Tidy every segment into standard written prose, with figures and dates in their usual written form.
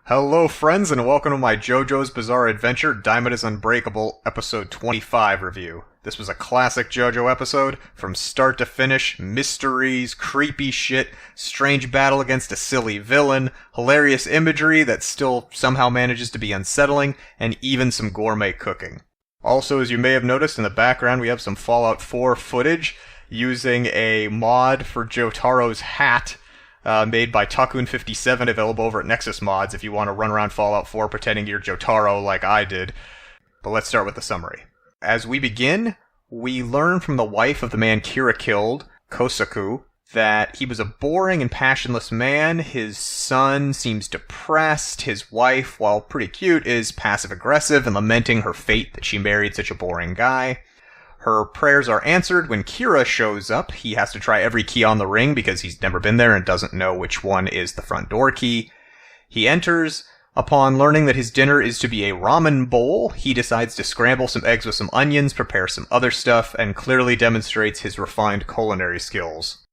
Hello friends and welcome to my JoJo's Bizarre Adventure Diamond is Unbreakable episode 25 review. This was a classic JoJo episode, from start to finish, mysteries, creepy shit, strange battle against a silly villain, hilarious imagery that still somehow manages to be unsettling, and even some gourmet cooking. Also, as you may have noticed in the background, we have some Fallout 4 footage using a mod for Jotaro's hat, made by Takun57, available over at Nexus Mods if you want to run around Fallout 4 pretending you're Jotaro like I did. But let's start with the summary. As we begin, we learn from the wife of the man Kira killed, Kosaku, that he was a boring and passionless man. His son seems depressed. His wife, while pretty cute, is passive-aggressive and lamenting her fate that she married such a boring guy. Her prayers are answered when Kira shows up. He has to try every key on the ring because he's never been there and doesn't know which one is the front door key. He enters. Upon learning that his dinner is to be a ramen bowl, he decides to scramble some eggs with some onions, prepare some other stuff, and clearly demonstrates his refined culinary skills.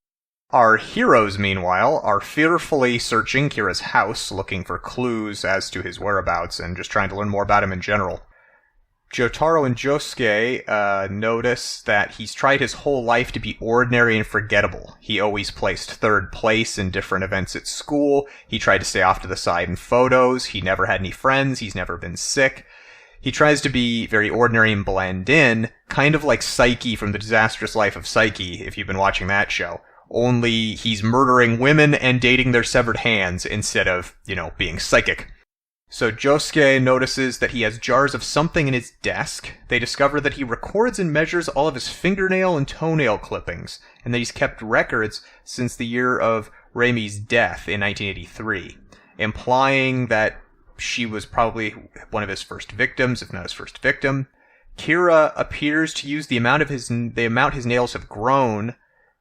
Our heroes, meanwhile, are fearfully searching Kira's house, looking for clues as to his whereabouts and just trying to learn more about him in general. Jotaro and Josuke notice that he's tried his whole life to be ordinary and forgettable. He always placed third place in different events at school. He tried to stay off to the side in photos. He never had any friends. He's never been sick. He tries to be very ordinary and blend in, kind of like Psyche from The Disastrous Life of Psyche, if you've been watching that show. Only he's murdering women and dating their severed hands instead of, being psychic. So Josuke notices that he has jars of something in his desk. They discover that he records and measures all of his fingernail and toenail clippings, and that he's kept records since the year of Reimi's death in 1983, implying that she was probably one of his first victims, if not his first victim. Kira appears to use the amount his nails have grown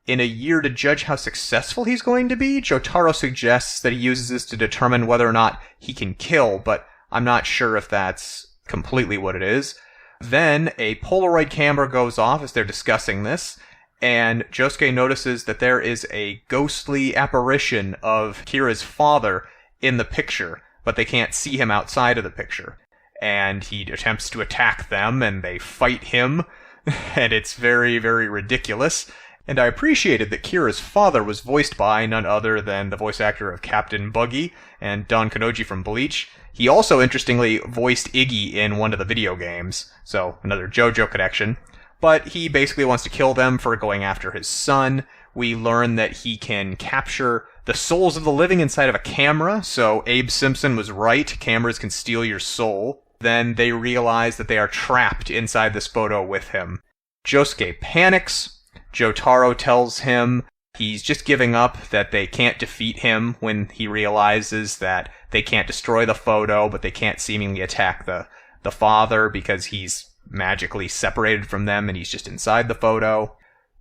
in a year to judge how successful he's going to be. Jotaro suggests that he uses this to determine whether or not he can kill, but I'm not sure if that's completely what it is. Then a Polaroid camera goes off as they're discussing this, and Josuke notices that there is a ghostly apparition of Kira's father in the picture, but they can't see him outside of the picture. And he attempts to attack them, and they fight him, and it's very, very ridiculous. And I appreciated that Kira's father was voiced by none other than the voice actor of Captain Buggy and Don Kanoji from Bleach. He also, interestingly, voiced Iggy in one of the video games, so another JoJo connection. But he basically wants to kill them for going after his son. We learn that he can capture the souls of the living inside of a camera, so Abe Simpson was right, cameras can steal your soul. Then they realize that they are trapped inside this photo with him. Josuke panics. Jotaro tells him he's just giving up, that they can't defeat him when he realizes that they can't destroy the photo, but they can't seemingly attack the father because he's magically separated from them and he's just inside the photo.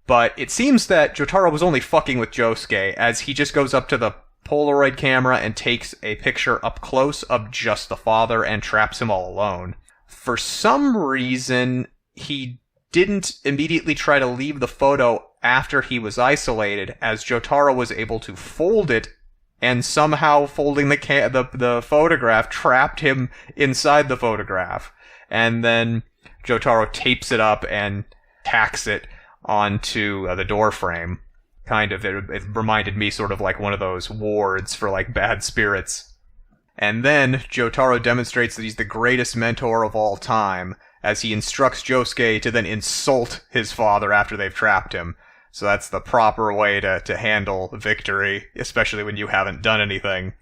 But it seems that Jotaro was only fucking with Josuke, as he just goes up to the Polaroid camera and takes a picture up close of just the father and traps him all alone. For some reason, he didn't immediately try to leave the photo after he was isolated, as Jotaro was able to fold it, and somehow folding the photograph trapped him inside the photograph. And then Jotaro tapes it up and tacks it onto the door frame. It reminded me sort of like one of those wards for like bad spirits. And then Jotaro demonstrates that he's the greatest mentor of all time, as he instructs Josuke to then insult his father after they've trapped him. So that's the proper way to handle victory, especially when you haven't done anything.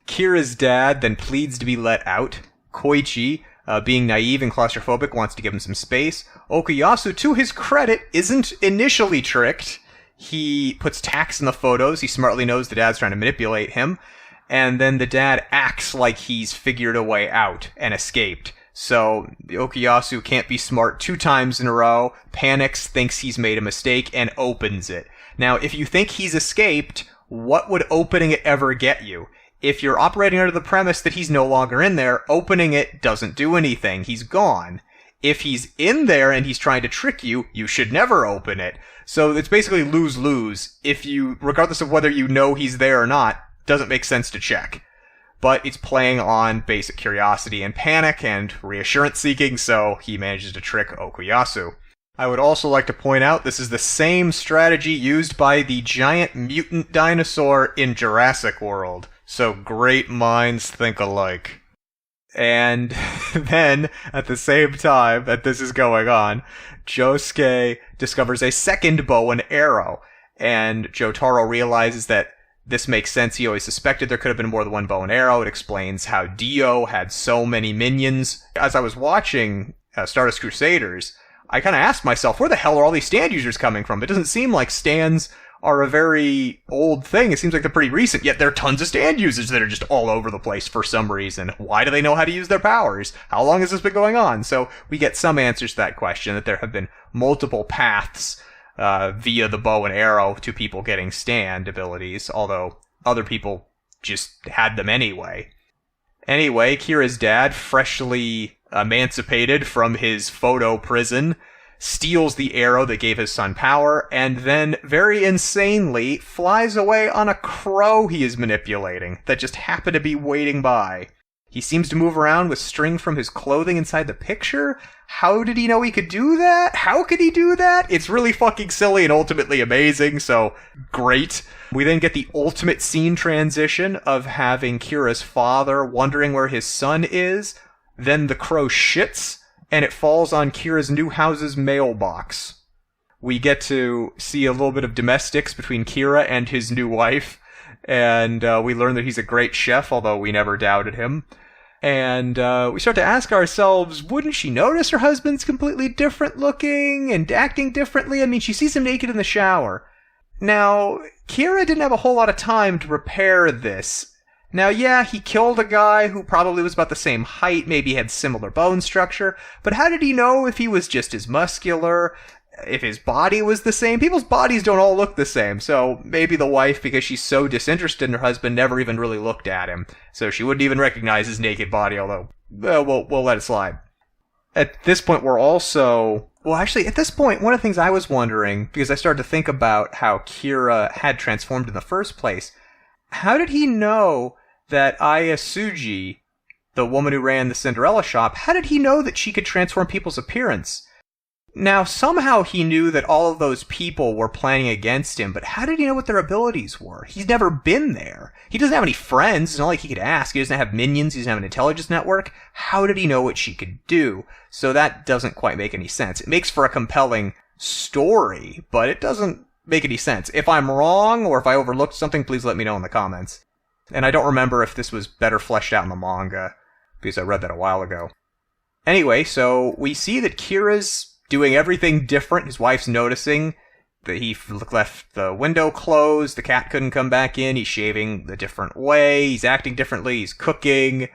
Kira's dad then pleads to be let out. Koichi, being naive and claustrophobic, wants to give him some space. Okuyasuo, to his credit, isn't initially tricked. He puts tacks in the photos. He smartly knows the dad's trying to manipulate him. And then the dad acts like he's figured a way out and escaped. So Okuyasuo can't be smart 2 times in a row, panics, thinks he's made a mistake, and opens it. Now, if you think he's escaped, what would opening it ever get you? If you're operating under the premise that he's no longer in there, opening it doesn't do anything. He's gone. If he's in there and he's trying to trick you, you should never open it. So it's basically lose-lose. Regardless of whether you know he's there or not, doesn't make sense to check. but it's playing on basic curiosity and panic and reassurance seeking, so he manages to trick Okuyasu. I would also like to point out this is the same strategy used by the giant mutant dinosaur in Jurassic World, so great minds think alike. And then, at the same time that this is going on, Josuke discovers a second bow and arrow, and Jotaro realizes that this makes sense. He always suspected there could have been more than one bow and arrow. It explains how Dio had so many minions. As I was watching Stardust Crusaders, I kind of asked myself, where the hell are all these stand users coming from? It doesn't seem like stands are a very old thing. It seems like they're pretty recent, yet there are tons of stand users that are just all over the place for some reason. Why do they know how to use their powers? How long has this been going on? So we get some answers to that question, that there have been multiple paths via the bow and arrow to people getting stand abilities, although other people just had them anyway. Anyway, Kira's dad, freshly emancipated from his photo prison, steals the arrow that gave his son power, and then, very insanely, flies away on a crow he is manipulating that just happened to be waiting by. He seems to move around with string from his clothing inside the picture. How did he know he could do that? How could he do that? It's really fucking silly and ultimately amazing, so great. We then get the ultimate scene transition of having Kira's father wondering where his son is. Then the crow shits, and it falls on Kira's new house's mailbox. We get to see a little bit of domestics between Kira and his new wife, and we learn that he's a great chef, although we never doubted him. And we start to ask ourselves, wouldn't she notice her husband's completely different looking and acting differently? I mean, she sees him naked in the shower. Now, Kira didn't have a whole lot of time to repair this. Now, yeah, he killed a guy who probably was about the same height, maybe had similar bone structure, but how did he know if he was just as muscular, if his body was the same? People's bodies don't all look the same, so maybe the wife, because she's so disinterested in her husband, never even really looked at him, so she wouldn't even recognize his naked body, although, we'll let it slide. At this point, we're also... Well, actually, at this point, one of the things I was wondering, because I started to think about how Kira had transformed in the first place, how did he know that Aya Tsuji, the woman who ran the Cinderella shop, how did he know that she could transform people's appearance? Now, somehow he knew that all of those people were planning against him, but how did he know what their abilities were? He's never been there. He doesn't have any friends. It's not like he could ask. He doesn't have minions. He doesn't have an intelligence network. How did he know what she could do? So that doesn't quite make any sense. It makes for a compelling story, but it doesn't make any sense. If I'm wrong, or if I overlooked something, please let me know in the comments. And I don't remember if this was better fleshed out in the manga, because I read that a while ago. Anyway, so we see that Kira's doing everything different. His wife's noticing that he left the window closed, the cat couldn't come back in, he's shaving a different way, he's acting differently, he's cooking.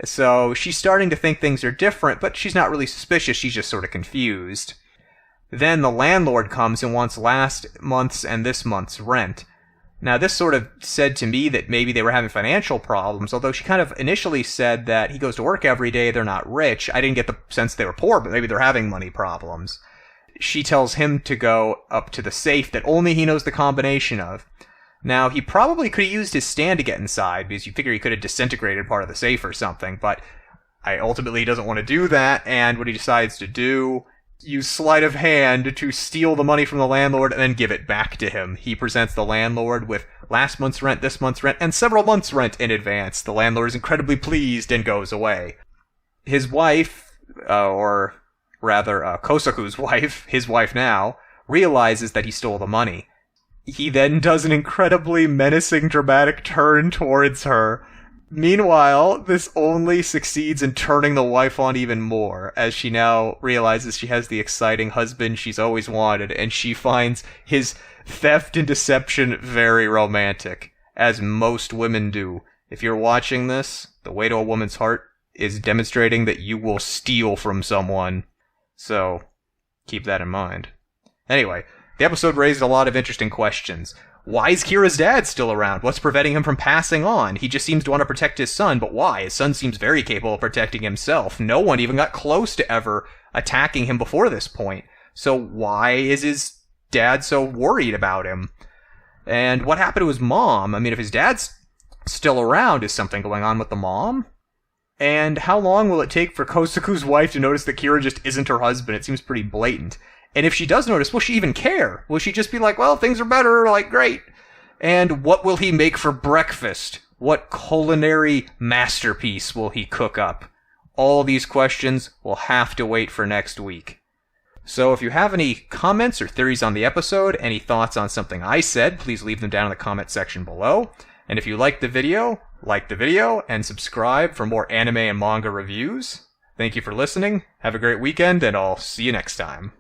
So she's starting to think things are different, but she's not really suspicious, she's just sort of confused. Then the landlord comes and wants last month's and this month's rent. Now, this sort of said to me that maybe they were having financial problems, although she kind of initially said that he goes to work every day, they're not rich. I didn't get the sense they were poor, but maybe they're having money problems. She tells him to go up to the safe that only he knows the combination of. Now, he probably could have used his stand to get inside, because you figure he could have disintegrated part of the safe or something, but ultimately he doesn't want to do that, and what he decides to do... use sleight of hand to steal the money from the landlord and then give it back to him. He presents the landlord with last month's rent, this month's rent, and several months' rent in advance. The landlord is incredibly pleased and goes away. His wife, or rather Kosaku's wife, his wife now, realizes that he stole the money. He then does an incredibly menacing dramatic turn towards her. Meanwhile, this only succeeds in turning the wife on even more, as she now realizes she has the exciting husband she's always wanted, and she finds his theft and deception very romantic, as most women do. If you're watching this, The Way to a Woman's Heart is demonstrating that you will steal from someone. So, keep that in mind. Anyway, the episode raised a lot of interesting questions. Why is Kira's dad still around? What's preventing him from passing on? He just seems to want to protect his son, but why? His son seems very capable of protecting himself. No one even got close to ever attacking him before this point. So why is his dad so worried about him? And what happened to his mom? I mean, if his dad's still around? Is something going on with the mom? And how long will it take for Kosuku's wife to notice that Kira just isn't her husband? It seems pretty blatant. And if she does notice, will she even care? Will she just be like, well, things are better, like, great. And what will he make for breakfast? What culinary masterpiece will he cook up? All these questions will have to wait for next week. So if you have any comments or theories on the episode, any thoughts on something I said, please leave them down in the comment section below. And if you liked the video, like the video, and subscribe for more anime and manga reviews. Thank you for listening, have a great weekend, and I'll see you next time.